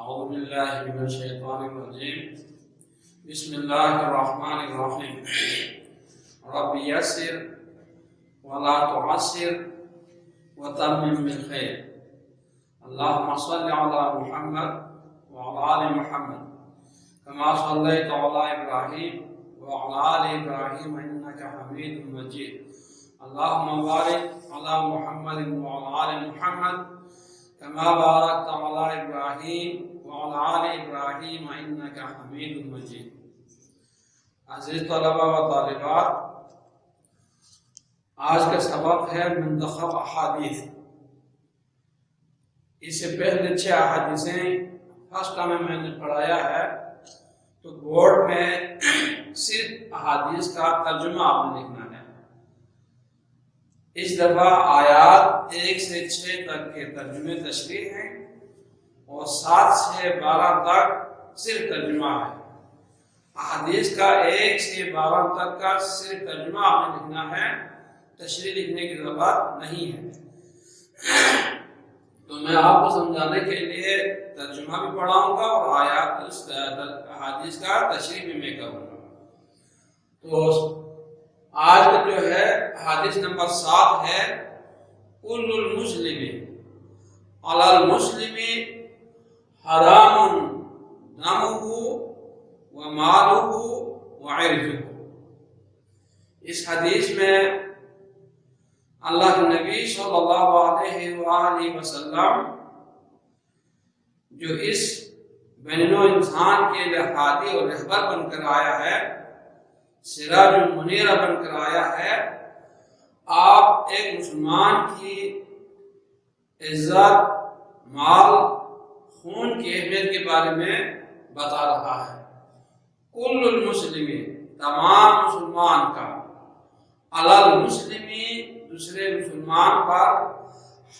أعوذ بالله من الشيطان الرجيم بسم الله الرحمن الرحيم رب يسر ولا تعسر وتمم بالخير اللهم صل على محمد وعلى آل محمد كما صليت على إبراهيم وعلى آل إبراهيم إنك حميد مجيد اللهم بارك على محمد وعلى آل محمد كما باركت على إبراهيم وعلى آل إبراهيم إنك حميد مجيد. عزیز طلبہ و طالبات، آج کا سبق ہے منتخب احادیث. اس سے پہلے 6 احادیثیں فرسٹ ٹائم میں نے پڑھایا ہے، تو بورڈ میں صرف احادیث کا ترجمہ آپ نے لکھنا ہے. اس دفعہ آیات 1 سے 6 تک کے ترجمے تشریح ہیں اور 7 سے 12 تک صرف ترجمہ ہے. احادیث کا 1 سے 12 تک کا صرف ترجمہ آپ نے لکھنا ہے، تشریح لکھنے کی ضرورت نہیں ہے. تو میں آپ کو سمجھانے کے لیے ترجمہ بھی پڑھاؤں گا اور احادیث کا تشریح بھی میں کروں گا. تو آج کا جو ہے حدیث نمبر 7 ہے کل المسلم علی المسلم حرام دمہ ومالہ وعرضہ. اس حدیث میں اللہ کے نبی صلی اللہ علیہ وآلہ وسلم جو اس بین انسان کے لیے ہادی اور رہبر بن کر آیا ہے، سراج المنیر بن کر آیا ہے، آپ ایک مسلمان کی عزت، مال، خون کی اہمیت کے بارے میں بتا رہا ہے. کل المسلم، تمام مسلمان کا، علی المسلم، دوسرے مسلمان پر،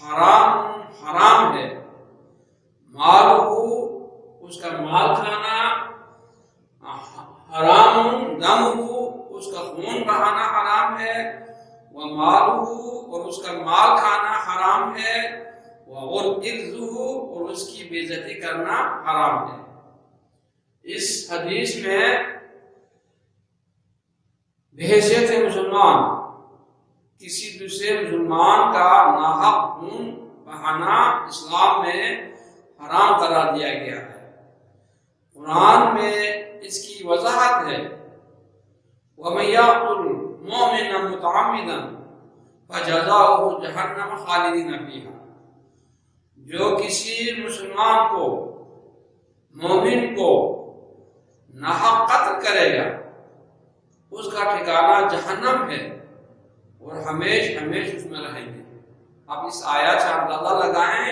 حرام ہے، مالہ، اس کا مال کھانا، حرام دمہ، اس کا خون بہانا حرام ہے، ومالہ، اور اس کا مال کھانا حرام ہے، وعرضہ، اور اس کی بے عزتی کرنا حرام ہے. اس حدیث میں بحیثیت مسلمان کسی دوسرے مسلمان کا ناحق خون بہانا اسلام میں حرام قرار دیا گیا ہے. قرآن میں اس کی وضاحت ہے، وَمَن يَقْتُلْ مُؤْمِنًا مُتَعَمِّدًا فَجَزَاؤُهُ جَهَنَّمُ خَالِدِينَ فِيهَا. جو کسی مسلمان کو، مومن کو ناحق قتل کرے گا، اس کا ٹھکانہ جہنم ہے اور ہمیش اس میں رہیں گے. اب اس آیات سے اندازہ لگائیں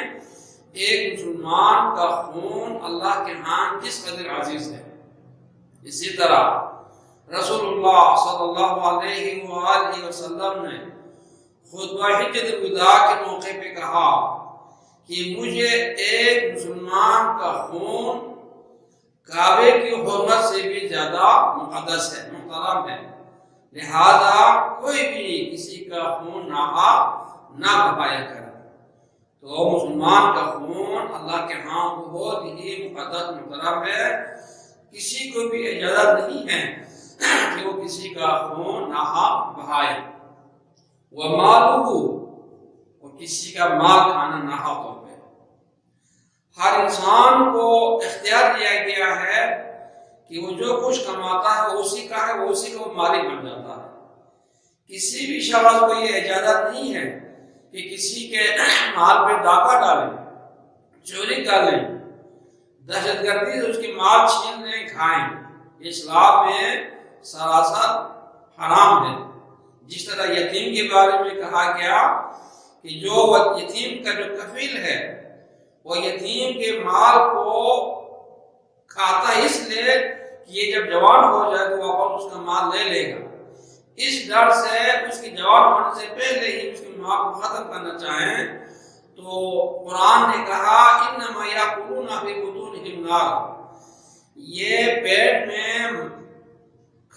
ایک مسلمان کا خون اللہ کے ہاں کس قدر عزیز ہے. اسی طرح رسول اللہ صلی اللہ علیہ وآلہ وسلم نے خطبہ حجۃ الوداع کے موقع پہ کہا کہ مجھے ایک مسلمان کا خون کعبے کی حرمت سے بھی زیادہ مقدس ہے، محترم ہے، لہذا کوئی بھی کسی کا خون ناحق نہ بہایا کرے. تو مسلمان کا خون اللہ کے ہاں بہت ہی مقدس محترم ہے. کسی کو بھی اجازت نہیں ہے کہ وہ کسی کا خون ناحق بہائے. ومالہ، اور کسی کا مال کھانا ناحق طور پہ. ہر انسان کو اختیار دیا گیا ہے کہ وہ جو کچھ کماتا ہے وہ اسی کا ہے، وہ اسی کا مالک بن جاتا ہے. کسی بھی شخص کو یہ اجازت نہیں ہے کہ کسی کے مال پہ ڈاکہ ڈالیں، چوری کریں، دہشت گردی سے اس کے مال چھین لیں، کھائیں. اسلام میں سراسر حرام ہے. جس طرح یتیم کے بارے میں کہا گیا کہ جو یتیم کا جو کفیل ہے وہ یتیم کے مال کو کھاتا اس لیے کہ یہ جب جوان ہو جائے تو واپس اس کا مال لے لے گا. اس ڈر سے اس کی جوان ہونے سے پہلے ہی اس کے مال کو ختم کرنا چاہیں تو قرآن نے کہا انما یاکلون فی بطونہم نارا، یہ پیٹ میں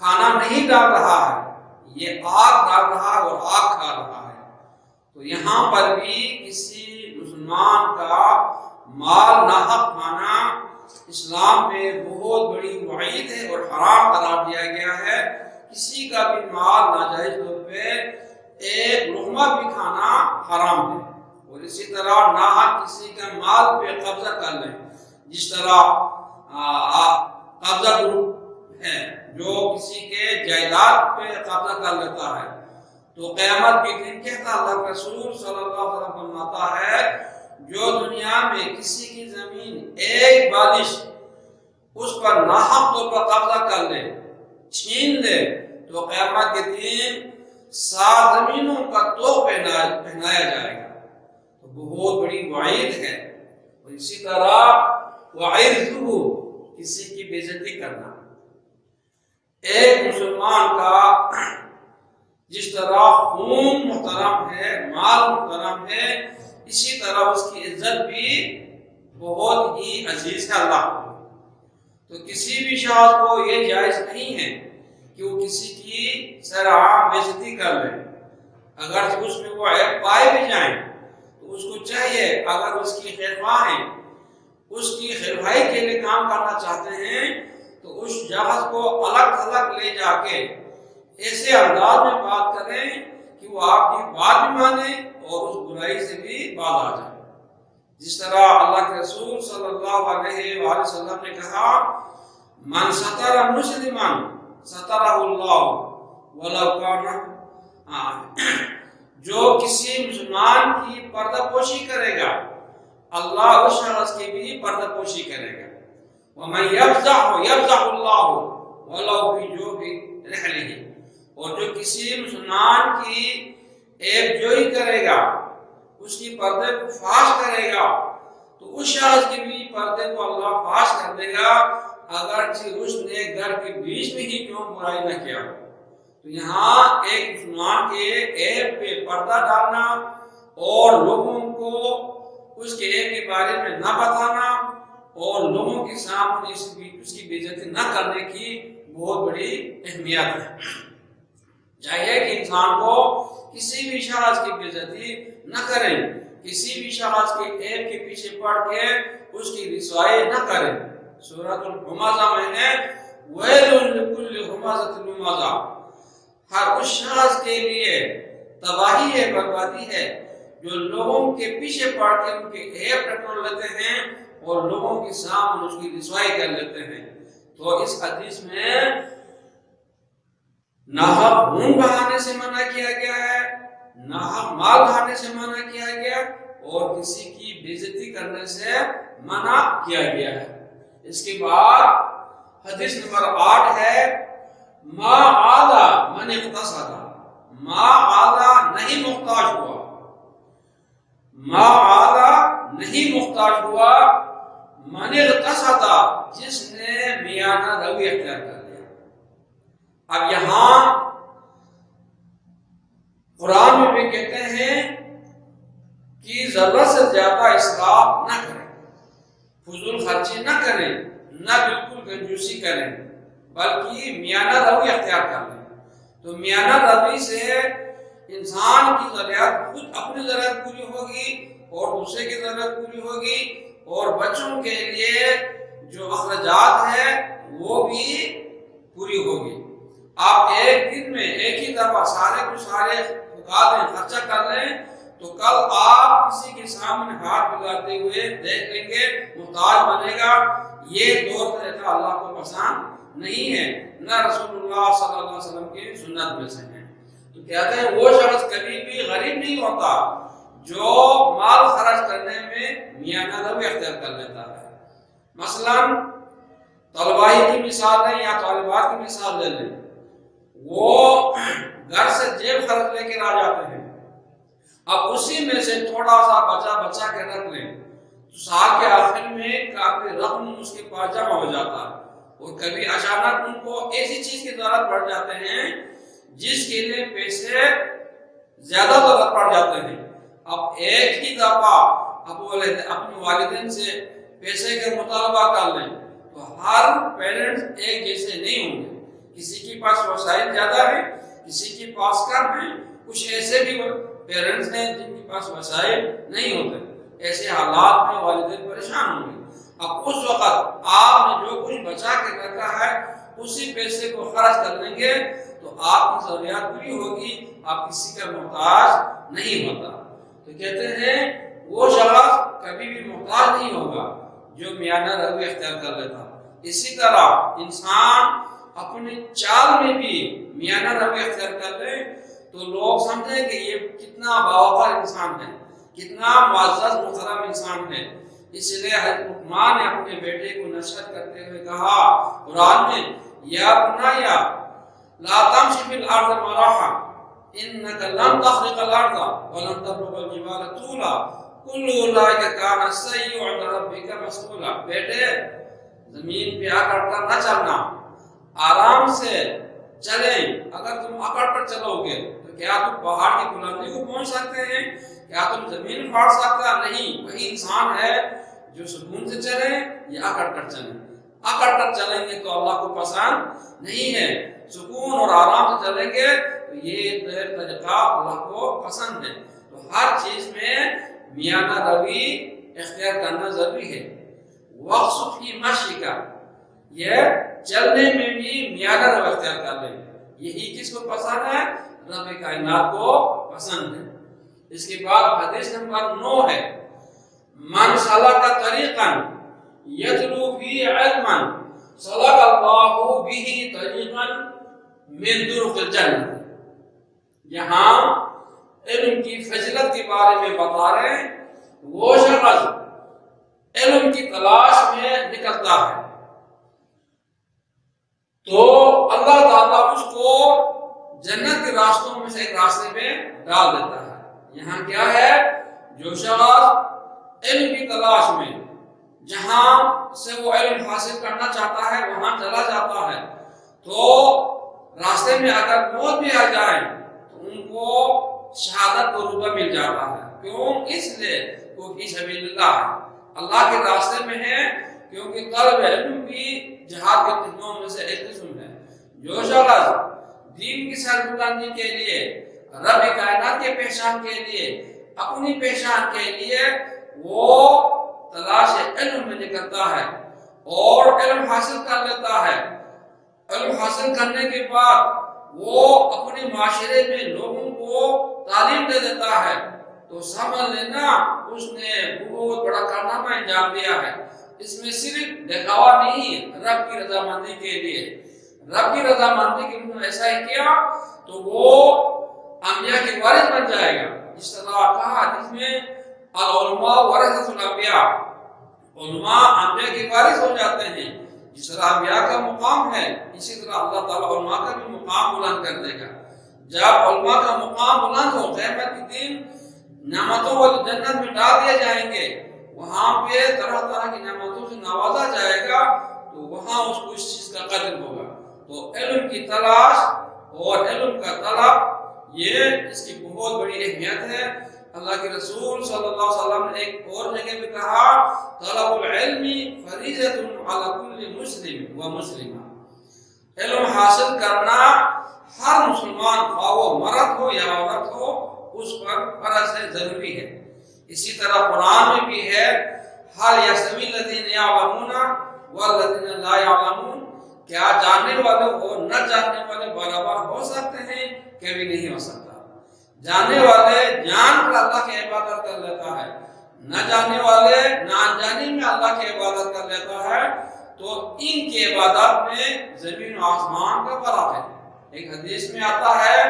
کھانا نہیں ڈال رہا ہے، یہ آگ ڈال رہا ہے اور آگ کھا رہا ہے. تو یہاں پر بھی کسی مسلمان کا مال ناحق کھانا اسلام میں بہت بڑی وعید ہے اور حرام قرار دیا گیا ہے۔ کسی کا بھی مال ناجائز طور پہ ایک لقمہ بھی کھانا حرام ہے، اور اسی طرح ناحق کسی کا مال پہ قبضہ کر لیں، جس طرح قبضہ گروپ ہے جو کسی کے جائیداد پہ قبضہ کر لیتا ہے، تو قیامت کے دن کہتا اللہ کے رسول صلی اللہ علیہ وسلم فرماتا ہے، جو دنیا میں کسی کی زمین ایک بالش اس پر ناحق طور پر قبضہ کر لے، چھین لے، تو قیامت کے دن 7 زمینوں کا توق پہنایا جائے گا۔ تو بہت بڑی وعید ہے۔ اور اسی طرح وعظہ، کسی کی بے عزتی کرنا، ایک مسلمان کا جس طرح خون محترم ہے، مال محترم ہے، اسی طرح اس کی عزت بھی بہت ہی عزیز ہے اللہ کو۔ تو کسی بھی شخص کو یہ جائز نہیں ہے کہ وہ کسی کی سرعام بے عزتی کر لے، اگر اس میں وہ عیب پائے بھی جائیں تو اس کو چاہیے، اگر اس کی خیرخواہ ہیں، اس کی خیرخواہی کے لیے کام کرنا چاہتے ہیں، تو اس شخص کو الگ الگ لے جا کے ایسے انداز میں بات کریں کہ وہ آپ کی بات بھی مانے اور اس برائی سے بھی باز آ جائے۔ جس طرح اللہ کے رسول صلی اللہ علیہ وآلہ وسلم نے کہا، من ستر مسلما سترہ اللہ ولو کان، جو کسی مسلمان کی پردہ پوشی کرے گا، اللہ اس شخص کی بھی پردہ پوشی کرے گا۔ ومن یفضح اللہ ولو بجوف رحلہ، اور جو کسی مسلمان کی عیب جوئی کرے گا، اس کی پردے کو فاش کرے گا، تو اس شخص کی بھی پردے کو اللہ فاش کر دے گا، اگرچہ اس نے گھر کے بیچ میں ہی کیوں برائی نہ کیا۔ تو یہاں ایک مسلمان کے عیب پہ پردہ ڈالنا اور لوگوں کو اس کے عیب کے بارے میں نہ بتانا اور لوگوں کے سامنے اس کی بے عزتی نہ کرنے کی بہت بڑی اہمیت ہے۔ چاہیے کہ انسان کو کسی بھی شخص کی بے عزتی نہ کریں، کسی بھی شخص کے عیب کے پیچھے پڑ کے اس کی رسوائی نہ کریں۔ سورۃ الہمزہ میں ہے، ویل لکل ہمزۃ لمزہ، ہر اس شخص کے لیے تباہی ہے، بربادی ہے جو لوگوں کے پیچھے پڑ کے ان کے عیب ٹٹول لیتے ہیں اور لوگوں کے سامنے اس کی رسوائی کر لیتے ہیں۔ تو اس حدیث میں ناحق خون بہانے سے منع کیا گیا ہے، ناحق مال کھانے سے منع کیا گیا، اور کسی کی بے عزتی کرنے سے منع کیا گیا ہے۔ اس کے بعد حدیث نمبر 8 ہے، ما عالا من اقتصد، ما عالا نہیں محتاج ہوا، ما عالا نہیں محتاج ہوا، من اقتصد جس نے میانہ روی اختیار کر لیا۔ اب یہاں قرآن میں بھی کہتے ہیں کہ ضرورت سے زیادہ اسراف نہ کریں، فضول خرچی نہ کریں، نہ بالکل کنجوسی کریں، بلکہ میانہ روی اختیار کر لیں۔ تو میانہ روی سے انسان کی ضرورت، خود اپنی ضرورت پوری ہوگی اور دوسرے کی ضرورت پوری ہوگی، اور بچوں کے لیے جو اخراجات ہیں وہ بھی پوری ہوگی۔ آپ ایک دن میں ایک ہی دفعہ سارے کو سارے خرچہ کر لیں تو کل آپ کسی کے سامنے ہاتھ پھیلاتے ہوئے دیکھ لیں گے، محتاج بنے گا۔ یہ دور طریقہ اللہ کو پسند نہیں ہے، نہ رسول اللہ صلی اللہ علیہ وسلم کی سنت میں سے ہے۔ تو کہتے ہیں وہ شخص کبھی بھی غریب نہیں ہوتا جو مال خرچ کرنے میں میانہ روی اختیار کر لیتا ہے۔ مثلا طلباء کی مثال لیں یا طالبات کی مثال لے لیں، وہ گھر سے جیب خرچ لے کے آ جاتے ہیں، اب اسی میں سے تھوڑا سا بچا کے رکھ لیں تو سال کے آخر میں کافی رقم اس کے پاس جمع ہو جاتا ہے، اور کبھی اچانک ان کو ایسی چیز کی ضرورت پڑ جاتے ہیں جس کے لیے پیسے زیادہ ضرورت پڑ جاتے ہیں۔ اب ایک ہی دفعہ اپنے والدین سے پیسے کا مطالبہ کر لیں تو ہر پیرنٹس ایک جیسے نہیں ہوں گے، کسی کے پاس وسائل زیادہ ہیں، کسی کے پاس کم ہیں، کچھ ایسے بھی پیرنٹس ہیں جن کے پاس وسائل نہیں ہوتے۔ ایسے حالات میں والدین پریشان ہوں گے۔ اب اس وقت آپ نے جو کچھ بچا کے رکھا ہے اسی پیسے کو خرچ کر لیں گے تو آپ کی ضروریات پوری ہوگی، آپ کسی کا محتاج نہیں ہوتا۔ تو کہتے ہیں وہ شخص کبھی بھی محتاج نہیں ہوگا جو میانہ روی اختیار کر لیتا۔ اسی طرح انسان اپنی چال میں بھی میانہ روی اختیار کر لے تو لوگ سمجھیں کہ یہ کتنا باوقار انسان ہے، کتنا معزز محترم انسان ہے۔ اس لیے حضرت لقمان نے اپنے بیٹے کو نصیحت کرتے ہوئے کہا قرآن میں، یا بنیا لا تمشی فی الارض مراحا انک لن تخرق الارض ولن تبلغ الجبال طولا کل اولئک کان السیئ عند ربک مسئولا۔ بیٹے زمین پہ اکڑ کر نہ چلنا، آرام سے چلیں۔ اگر تم اکڑ کر چلو گے تو کیا تم پہاڑ کی بلندی کو پہنچ سکتے ہیں؟ کیا تم زمین پھاڑ سکتا؟ نہیں۔ وہی انسان ہے جو سکون سے چلے یا اکڑ کر چلیں۔ اکڑ کر چلیں گے تو اللہ کو پسند نہیں ہے، سکون اور آرام سے چلیں گے تو یہ طریقہ اللہ کو پسند ہے۔ تو ہر چیز میں میانہ روی اختیار کرنا ضروری ہے۔ وقت کی مشی کا، یہ چلنے میں بھی میانہ روی اختیار کر لیں، یہی کس کو پسند ہے؟ رب کائنات کو پسند ہے۔ اس کے بعد حدیث نمبر 9 ہے، من سلک طریقا یطلب فیہ علما سلک اللہ بہ طریقا من طرق الجنہ۔ یہاں علم کی فضیلت کے بارے میں بتا رہے ہیں، وہ شخص علم کی تلاش میں نکلتا ہے تو اللہ تعالیٰ اس کو جنت کے راستوں میں سے ایک راستے میں ڈال دیتا ہے۔ یہاں کیا ہے؟ جو شخص علم کی تلاش میں جہاں سے وہ علم حاصل کرنا چاہتا ہے وہاں چلا جاتا ہے تو راستے میں اگر موت بھی آ جائے تو ان کو شہادت کو رتبہ مل جاتا ہے۔ کیوں؟ اس لیے وہ فی سبیل اللہ ہے، اللہ کے راستے میں ہے، کیونکہ طلب علم بھی جہاد کے قسموں میں سے ایک قسم ہے۔ جو شخص دین کی سربلندی کے لیے، رب کائنات کے پہچان کے لیے، اپنی پہچان کے لیے وہ تلاش علم میں نکلتا ہے اور علم حاصل کر لیتا ہے، علم حاصل کرنے کے بعد وہ اپنے معاشرے میں لوگوں کو تعلیم دے دیتا ہے تو سمجھ لینا اس نے بہت بڑا کارنامہ انجام دیا ہے۔ اس میں صرف دکھاوا نہیں، رب کی رضامندی کے لیے، رب کی رضامندی کے لیے ایسا ہی کیا تو وہ انبیاء کے وارث بن جائے گا۔ جس طرح کہا حدیث میں العلماء ورثۃ الانبیاء، علماء انبیاء کے وارث ہو جاتے ہیں۔ جس طرح انبیاء کا مقام ہے اسی طرح اللہ تعالیٰ علماء کا بھی مقام بلند کر دے گا۔ جب علماء کا مقام بلند ہو، قیامت کے دن نعمتوں والی جنت میں ڈال دیے جائیں گے، وہاں پہ طرح طرح کی نعمتوں سے نوازا جائے گا تو وہاں اس کو اس چیز کا قدر ہوگا۔ تو علم کی تلاش اور علم کا طلب یہ اس کی بہت بڑی اہمیت ہے۔ اللہ کے رسول صلی اللہ علیہ وسلم نے ایک اور جگہ پہ کہا طلب العلم فریضۃ علی کل مسلم و مسلمہ، علم حاصل کرنا ہر مسلمان خواہ وہ مرد ہو یا عورت ہو اس پر فرض ہے، ضروری ہے۔ اسی طرح قرآن میں بھی ہے هل یستوی الذین یعلمون والذین لا یعلمون، کیا جاننے والے اور نہ جاننے والے برابر ہو سکتے ہیں؟ کبھی نہیں ہو سکتا۔ جاننے والے جان کر اللہ کی عبادت کر لیتا ہے، نہ جاننے والے نہ انجانی میں اللہ کی عبادت کر لیتا ہے، تو ان کی عبادت میں زمین و آسمان کا فرق ہے۔ ایک حدیث میں آتا ہے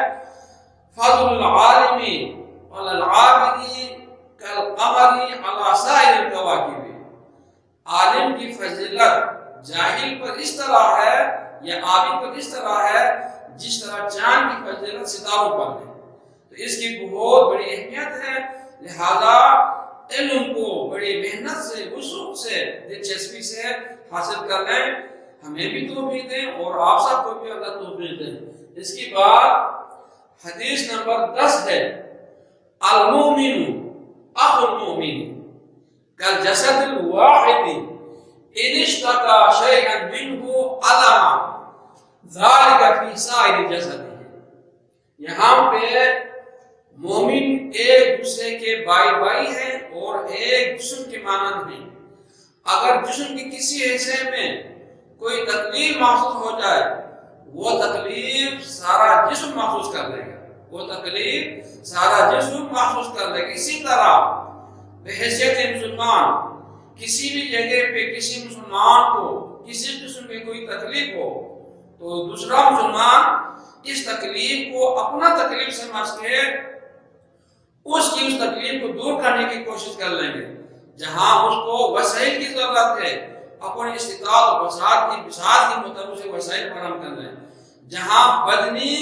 فضل العالم علی العابد کالقمر علی سائر الکواکب، عالم کی فضیلت جاہل پر اس طرح ہے یا عابد پر اس طرح ہے جس طرح چاند کی فضیلت ستاروں پر ہے۔ تو اس کی بہت بڑی اہمیت ہے، لہذا علم کو بڑی محنت سے، وسوخ سے، دلچسپی سے حاصل کر لیں۔ ہمیں بھی توفیق دیں اور آپ سب کو بھی اللہ توفیق دیں۔ اس کی بعد حدیث نمبر 10 ہے المومن اخو المومن کالجسد الواحد ان اشتكى شيئا منه علم ذلك في سائر جسده۔ یہاں پہ مومن ایک دوسرے کے بھائی بھائی ہیں اور ایک جسم کے مانند ہیں۔ اگر جسم کے کسی حصے میں کوئی تکلیف محسوس ہو جائے وہ تکلیف سارا جسم محسوس کر لے گا، وہ تکلیف سارا جسم محسوس کر لے گا۔ اسی طرح بحیثیت مسلمان کسی بھی جگہ پہ کسی مسلمان کو کسی قسم کی کوئی تکلیف ہو تو دوسرا مسلمان اس تکلیف کو اپنا تکلیف سمجھ کے اس تکلیف کو دور کرنے کی کوشش کر لیں گے۔ جہاں اس کو وسائل کی ضرورت ہے اپنی استطاعت و بساط کی مطابق سے وسائل فراہم کر لیں۔ جہاں بدنی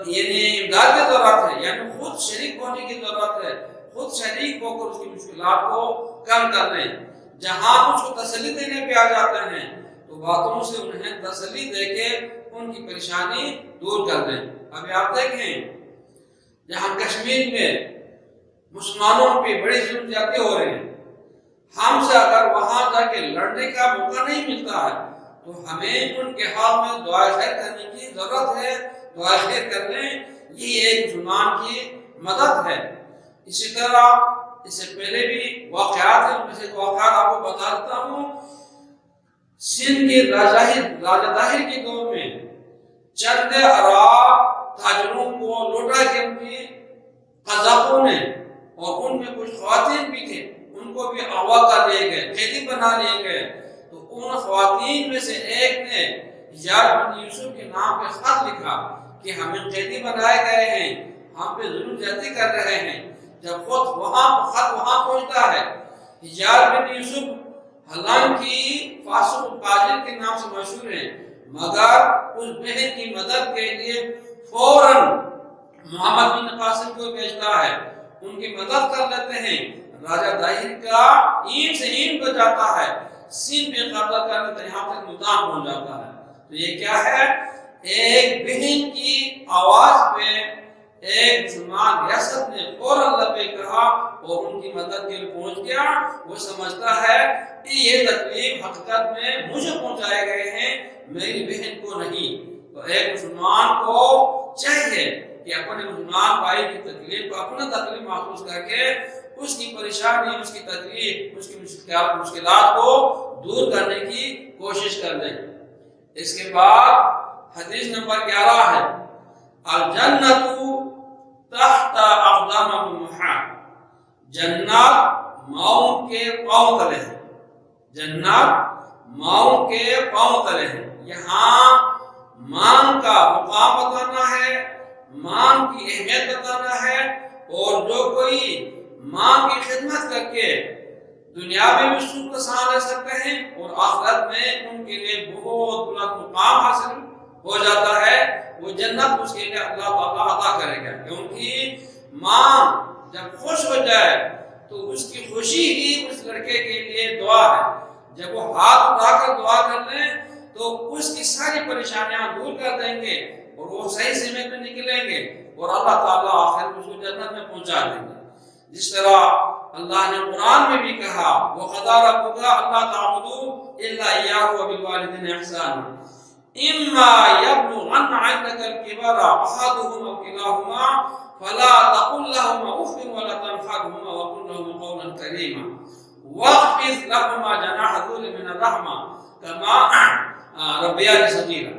یعنی امداد کی ضرورت ہے، یعنی خود شریک ہونے کی ضرورت ہے، خود شریک ہو کر اس کی مشکلات کو کم کر لیں۔ جہاں اس کو تسلی دینے پہ آ جاتے ہیں تو باتوں سے انہیں تسلی دے کے ان کی پریشانی دور کر دیں۔ ابھی آپ دیکھیں جہاں کشمیر میں مسلمانوں پہ بڑی ظلم زیادتی ہو رہے ہیں، ہم سے اگر وہاں جا کے لڑنے کا موقع نہیں ملتا ہے تو ہمیں ان کے حال میں دعا خیر کرنے کی ضرورت ہے۔ دعا خیر کر لیں، یہ ایک مسلمان کی مدد ہے۔ اسی طرح اس سے پہلے بھی واقعات ہیں، ان میں سے واقعات آپ کو بتا دیتا ہوں۔ سندھ کے راجہ طاہر کے دور میں چند عرب تاجروں کو لوٹا کے ان کی قذافوں نے، اور ان میں کچھ خواتین بھی تھے، ان کو بھی اغوا کر لیے گئے، قیدی بنا لیے گئے۔ تو ان خواتین میں سے ایک نے حجاج بن یوسف کے نام پہ خط لکھا کہ ہمیں قیدی بنائے گئے ہیں، ہم پہ ظلم زیادتی کر رہے ہیں۔ جب خط وہاں پہنچتا ہے، حجاج بن یوسف حالانکہ فاسق الفاجر کے نام سے مشہور ہیں، مگر اس بہن کی مدد کے لیے فوراً محمد بن قاسم کو بھیجتا ہے، ان کی مدد کر لیتے ہیں۔ راجہ طاہر کا اینٹ سے اینٹ بچ جاتا ہے، سین پہ قبضہ کر لیتے ہیں، یہاں تک ملتان پہنچ جاتا ہے۔ تو یہ کیا ہے؟ ایک بہن کی آواز پہ ایک مسلمان ریاست نے فوراً لبے کہا اور ان کی مدد کے لیے پہنچ گیا۔ وہ سمجھتا ہے کہ یہ تکلیف حقیقت میں مجھے پہنچائے گئے ہیں، میری بہن کو نہیں۔ تو ایک مسلمان کو چاہیے کہ اپنے مسلمان بھائی کی تکلیف کو اپنا تکلیف محسوس کر کے اس کی پریشانی، اس کی تکلیف، اس کی مشکلات کو دور کرنے کی کوشش کر لیں۔ اس کے بعد حدیث نمبر 11 ہے الجنت تحت اقدام الامہات، جنت ماؤں کے پاؤں تلے ہے، جنت ماؤں کے پاؤں تلے ہے۔ یہاں ماں کا مقام بتانا ہے، ماں کی اہمیت بتانا ہے، اور جو کوئی ماں کی خدمت کر کے دنیا میں بھی سکھ کا سہارا لے سکتے ہیں اور آخرت میں ان کے لیے بہت بلند مقام حاصل ہو جاتا ہے، وہ جنت اس کے لیے اللہ تعالیٰ عطا کرے گا۔ کیونکہ ماں جب خوش ہو جائے تو اس کی خوشی ہی اس لڑکے کے لیے دعا ہے۔ جب وہ ہاتھ اٹھا کر دعا کر لیں تو اس کی ساری پریشانیاں دور کر دیں گے اور وہ صحیح سمت میں نکلیں گے اور اللہ تعالیٰ آخر میں اس کو جنت میں پہنچا دیں گے۔ جس طرح اللہ نے قرآن میں بھی کہا وَقَضَىٰ رَبُّكَ أَلَّا تَعْبُدُوا إِلَّا إِيَّاهُ وَبِالْوَالِدَيْنِ إِحْسَانًا إِمَّا يَبْلُغَنَّ عِندَكَ الْكِبَرَ أَحَدُهُمَا أَوْ كِلَاهُمَا فَلَا تَقُل لَّهُمَا أُفٍّ وَلَا تَنْهَرْهُمَا وَقُل لَّهُمَا قَوْلًا كَرِيمًا وَاخْفِضْ لَهُمَا جَنَاحَ الذُّلِّ مِنَ الرَّحْمَةِ كَمَا رَبَّيَانِي صَغِيرًا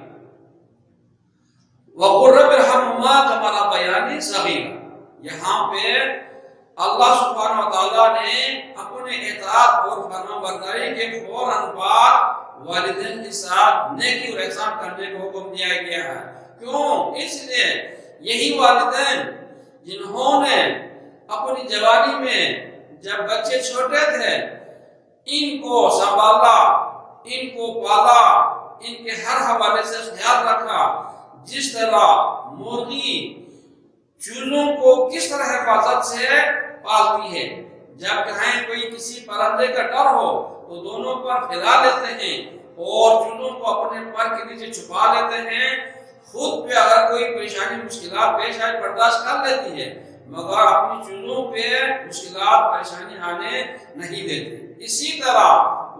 وَقُل رَّبِّ ارْحَمْهُمَا كَمَا رَبَّيَانِي صَغِيرًا۔ یہاں پہ اللہ سبحانہ وتعالیٰ نے اپنے اطاعت اور فرمانبرداری کے فوراً بعد والدین کے ساتھ نیکی اور احسان کرنے کو حکم دیا گیا ہے۔ کیوں؟ اس لیے یہی والدین جنہوں نے اپنی جوانی میں جب بچے چھوٹے تھے ان کو سنبھالا، ان کو پالا، ان کے ہر حوالے سے خیال رکھا، جس طرح مرغی چوزوں کو کس طرح حفاظت سے پالتی ہے، جب کہیں کوئی کسی پرندے کا ڈر ہو تو دونوں پر پھیلا لیتے ہیں اور چوزوں کو اپنے پر کے نیچے چھپا لیتے ہیں، خود پہ اگر کوئی پریشانی مشکلات پیش آئے برداشت کر لیتی ہے مگر اپنی چوزوں پہ مشکلات پریشانی آنے نہیں دیتے۔ اسی طرح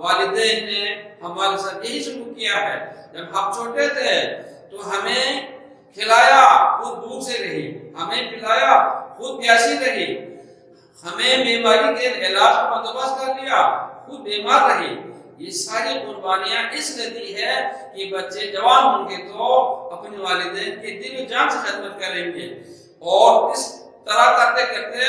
والدین نے ہمارے ساتھ یہی سلوک کیا ہے۔ جب ہم چھوٹے تھے تو ہمیں کھلایا، خود بھوک سے رہی، ہمیں پلایا، خود پیاسی رہی، ہمیں بیماری کے علاج کا بندوبست کر لیا، خود بیمار رہے، یہ ساری قربانیاں اس لیے دی ہے کہ بچے جوان ہوں گے تو اپنے والدین کے دل و جان سے خدمت کریں گے اور اس طرح کرتے کرتے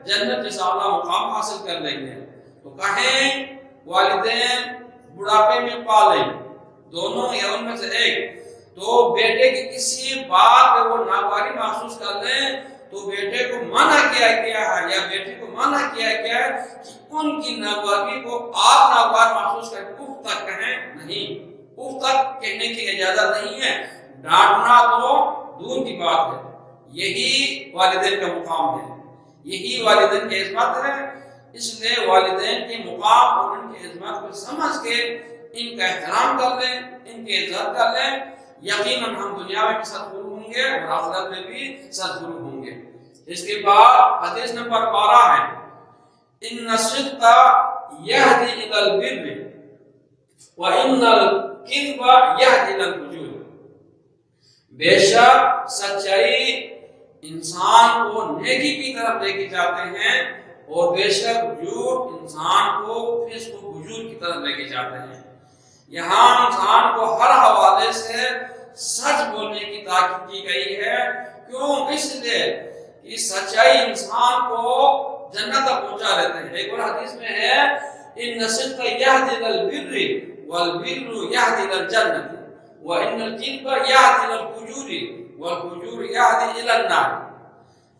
جنت جیسا اعلیٰ مقام حاصل کر لیں گے۔ تو کہیں والدین بڑھاپے میں پالیں دونوں یا ان میں سے ایک، تو بیٹے کی کسی بات پہ وہ ناگواری محسوس کر لیں تو بیٹے کو منع کیا گیا ہے یا بیٹی کو منع کیا گیا ہے کہ ان کی ناگواری کو آپ ناگوار محسوس کر کے اف تک کہیں نہیں، اف تک کہنے کی اجازت نہیں ہے، ڈانٹنا تو دور کی بات ہے۔ یہی والدین کا مقام ہے، یہی والدین کی عظمت ہے، اس لیے والدین کے مقام اور ان کی عظمت کو سمجھ کے ان کا احترام کر لیں، ان کی عزت کر لیں، یقیناً ہم دنیا میں بھی سرفراز ہوں گے اور آخرت میں بھی سرفراز ہوں گے۔ اس کے بعد حدیث نمبر 12 ہے، ان الصدق یہدی الی البر وان الکذب یہدی الی الفجور، بے شک سچائی انسان کو نیکی کی طرف لے کے جاتے ہیں اور بے شک جھوٹ انسان کو فسق و فجور کی طرف لے کے جاتے ہیں۔ یہاں انسان کو ہر حوالے سے سچ بولنے کی تاکید کی گئی ہے، کیوں؟ اس لیے کہ سچائی انسان کو جنت تک پہنچا دیتے ہیں۔ ایک اور حدیث میں ہے، ان الصدق یہدی الی البر والبر یہدی الی الجنۃ وان الکذب یہدی الی الفجور والفجور یہدی الی النار۔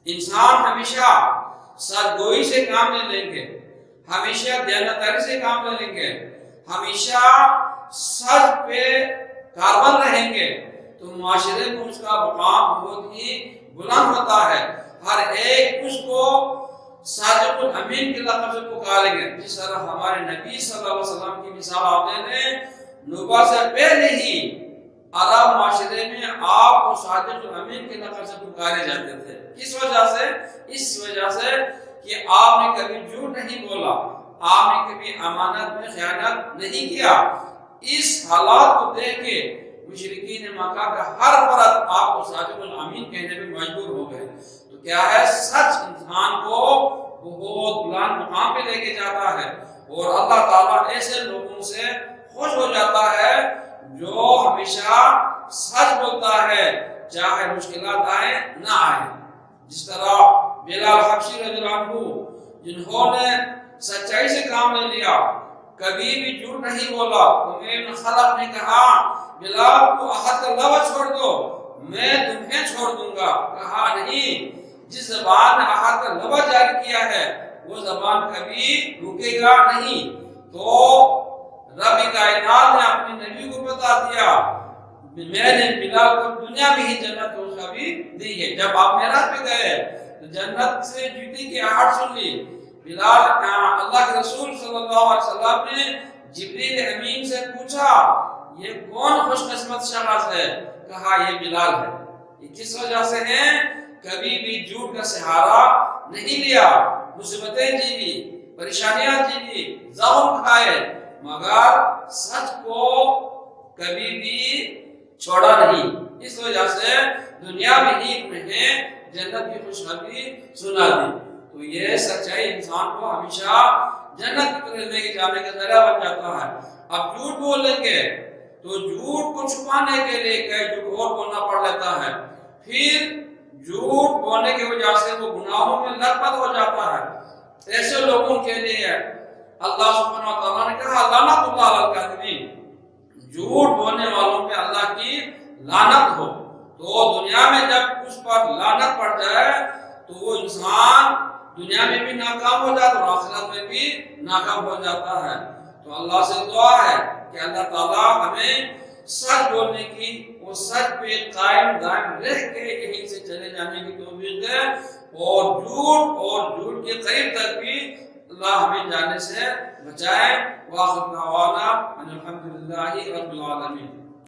انسان ہمیشہ سچگوئی سے کام لے لیں گے، ہمیشہ دیانتداری سے کام لے لیں گے، ہمیشہ سچ پہ کاربند رہیں گے تو معاشرے میں اس کا مقام بہت ہی بلند ہوتا ہے، ہر ایک اس کو صادق الامین کے لقب سے پکاریں گے۔ جس طرح ہمارے نبی صلی اللہ علیہ وسلم کی مثال آپ نے نبوت سے پہلے ہی عرب معاشرے میں آپ کو صادق الامین کے لقب سے پکارے جاتے تھے۔ کس وجہ سے؟ اس وجہ سے کہ آپ نے کبھی جھوٹ نہیں بولا، آپ نے کبھی امانت میں خیانت نہیں کیا۔ اس حالات کو دیکھ کے مشرکین مکہ کا ہر فرد آپ کو صادق الامین کہنے میں مجبور ہو گئے۔ تو کیا ہے؟ سچ انسان کو بہت بلند مقام پہ لے کے جاتا ہے اور اللہ تعالیٰ ایسے لوگوں سے خوش ہو جاتا ہے جو ہمیشہ سچ بولتا ہے، چاہے مشکلات آئیں نہ آئیں۔ جس طرح بلال حبشی رضی اللہ عنہ جنہوں نے سچائی سے کام لے لیا، کبھی بھی جھوٹ نہیں بولا، امیر بن خلف نے کہا بلال کو احد کا لفظ چھوڑ دو میں تمہیں چھوڑ دوں گا، کہا نہیں، جس زبان نے احد کا لفظ جاری کیا ہے وہ زبان کبھی رکے گا نہیں۔ تو رب کائنات نے اپنے نبی کو بتا دیا میں نے بلال کو دنیا میں ہی جنت کو خوشخبری دی ہے۔ جب آپ معراج پہ گئے تو جنت سے جوتی کی آہٹ سن لی۔ بلال اللہ کے رسول صلی اللہ علیہ وسلم نے جبریل امین سے پوچھا یہ کون خوش قسمت شخص ہے؟ کہا یہ بلال ہے۔ یہ کس وجہ سے ہے؟ کبھی بھی جھوٹ کا سہارا نہیں لیا، مصیبتیں جیلی، پریشانیاں جیلی، زخم کھائے، مگر سچ کو کبھی بھی چھوڑا نہیں۔ اس وجہ سے دنیا میں ہی انہیں جنت کی خوشخبری سنا دی۔ تو یہ سچائی انسان کو ہمیشہ جنت کی طرف لے کے جانے کا ذریعہ بن جاتا ہے۔ اب جھوٹ بولیں گے تو جھوٹ کو چھپانے کے لیے کئی جھوٹ اور بولنا پڑ لیتا ہے، پھر جھوٹ بولنے کی وجہ سے وہ گناہوں میں لت ہو جاتا ہے۔ ایسے لوگوں کے لیے اللہ سبحانہ و تعالیٰ نے کہا لعنت اللہ علی الکاذبین، جھوٹ بولنے والوں پہ اللہ کی لعنت ہو۔ تو دنیا میں جب اس پر لعنت پڑ جائے تو وہ انسان دنیا میں بھی ناکام ہو جاتا ہے اور آخرت میں بھی ناکام ہو جاتا ہے۔ تو اللہ سے دعا ہے کہ اللہ تعالیٰ ہمیں سچ بولنے کی اور سچ پہ قائم دائم رہ کے یہیں سے چلے جانے کی توفیق دے، اور جھوٹ کے قریب تک بھی اللہ ہمیں جانے سے بچائے۔ وآخر دعوانا ان الحمد للہ رب العالمین۔